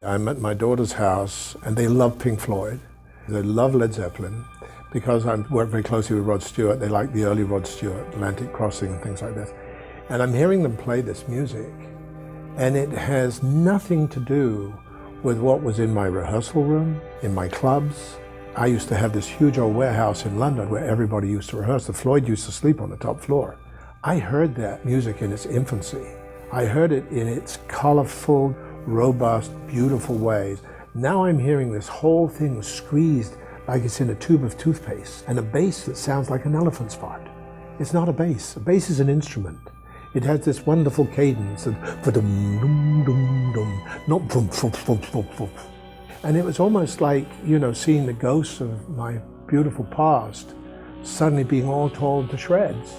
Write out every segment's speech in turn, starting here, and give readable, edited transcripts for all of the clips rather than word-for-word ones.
I'm at my daughter's house and they love Pink Floyd. They love Led Zeppelin. Because I work very closely with Rod Stewart, they like the early Rod Stewart, Atlantic Crossing and things like this. And I'm hearing them play this music, and it has nothing to do with what was in my rehearsal room, in my clubs. I used to have this huge old warehouse in London where everybody used to rehearse. The Floyd used to sleep on the top floor. I heard that music in its infancy. I heard it in its colorful, robust, beautiful ways. Now I'm hearing this whole thing squeezed like it's in a tube of toothpaste, and a bass that sounds like an elephant's fart. It's not a bass. A bass is an instrument. It has this wonderful cadence of dum-dum-dum-dum, not boom-boom-boom-boom-boom. And it was almost like, seeing the ghosts of my beautiful past suddenly being all torn to shreds,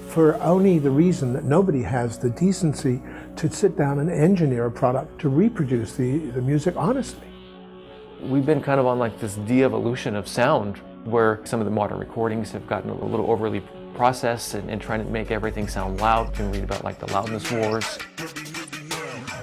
for only the reason that nobody has the decency to sit down and engineer a product to reproduce the music honestly. We've been kind of on like this de-evolution of sound, where some of the modern recordings have gotten a little overly processed and trying to make everything sound loud. You can read about like the loudness wars,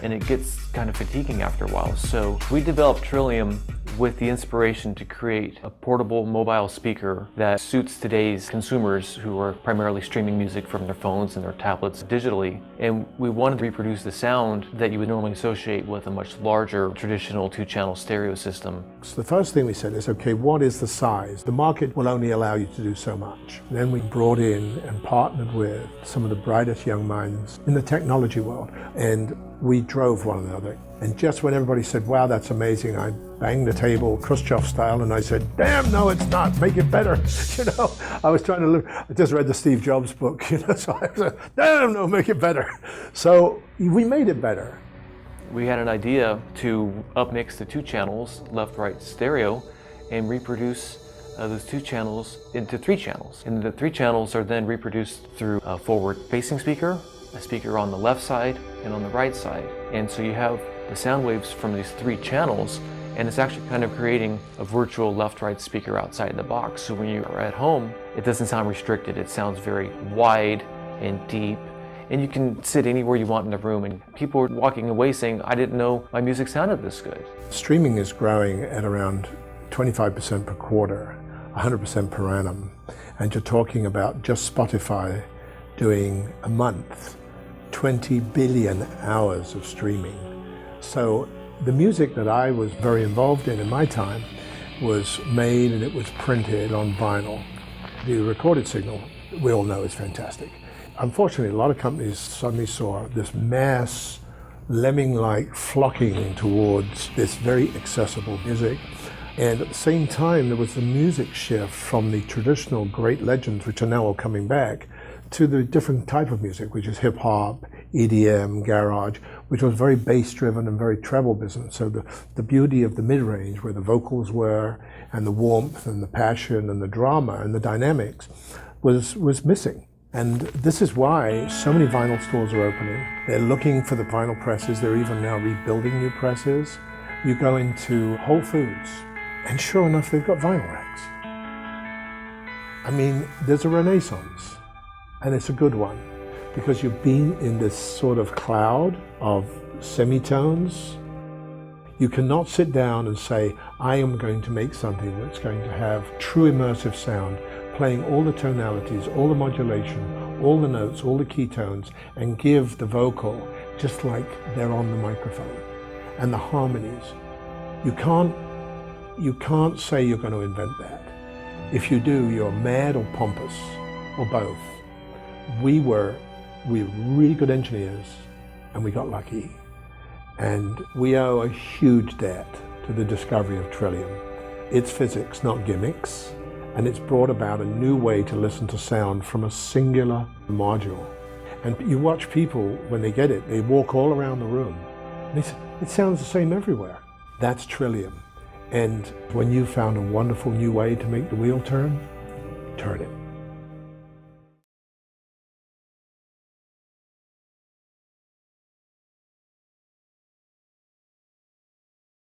and it gets kind of fatiguing after a while. So we developed Trillium with the inspiration to create a portable mobile speaker that suits today's consumers who are primarily streaming music from their phones and their tablets digitally. And we wanted to reproduce the sound that you would normally associate with a much larger traditional two-channel stereo system. So the first thing we said is, okay, what is the size? The market will only allow you to do so much. Then we brought in and partnered with some of the brightest young minds in the technology world, and we drove one another. And just when everybody said, wow, that's amazing, I banged the table, Khrushchev style, and I said, damn, no, it's not, make it better. I was trying to look, I just read the Steve Jobs book, so I said, damn, no, make it better. So we made it better. We had an idea to upmix the two channels, left-right stereo, and reproduce those two channels into three channels. And the three channels are then reproduced through a forward-facing speaker, a speaker on the left side and on the right side. And so you have the sound waves from these three channels, and it's actually kind of creating a virtual left-right speaker outside the box. So when you're at home, it doesn't sound restricted. It sounds very wide and deep, and you can sit anywhere you want in the room. And people are walking away saying, I didn't know my music sounded this good. Streaming is growing at around 25% per quarter, 100% per annum. And you're talking about just Spotify doing a month, 20 billion hours of streaming. So the music that I was very involved in my time was made and it was printed on vinyl. The recorded signal, we all know, is fantastic. Unfortunately, a lot of companies suddenly saw this mass, lemming-like flocking towards this very accessible music. And at the same time, there was the music shift from the traditional great legends, which are now all coming back, to the different type of music, which is hip-hop, EDM, garage, which was very bass-driven and very treble business. So the beauty of the mid-range, where the vocals were, and the warmth and the passion and the drama and the dynamics was missing. And this is why so many vinyl stores are opening. They're looking for the vinyl presses. They're even now rebuilding new presses. You go into Whole Foods, and sure enough, they've got vinyl racks. I mean, there's a renaissance. And it's a good one, because you've been in this sort of cloud of semitones. You cannot sit down and say, I am going to make something that's going to have true immersive sound, playing all the tonalities, all the modulation, all the notes, all the keytones, and give the vocal just like they're on the microphone, and the harmonies. You can't say you're going to invent that. If you do, you're mad or pompous, or both. We were really good engineers, and we got lucky. And we owe a huge debt to the discovery of Trillium. It's physics, not gimmicks, and it's brought about a new way to listen to sound from a singular module. And you watch people, when they get it, they walk all around the room, and they say, it sounds the same everywhere. That's Trillium. And when you found a wonderful new way to make the wheel turn, turn it.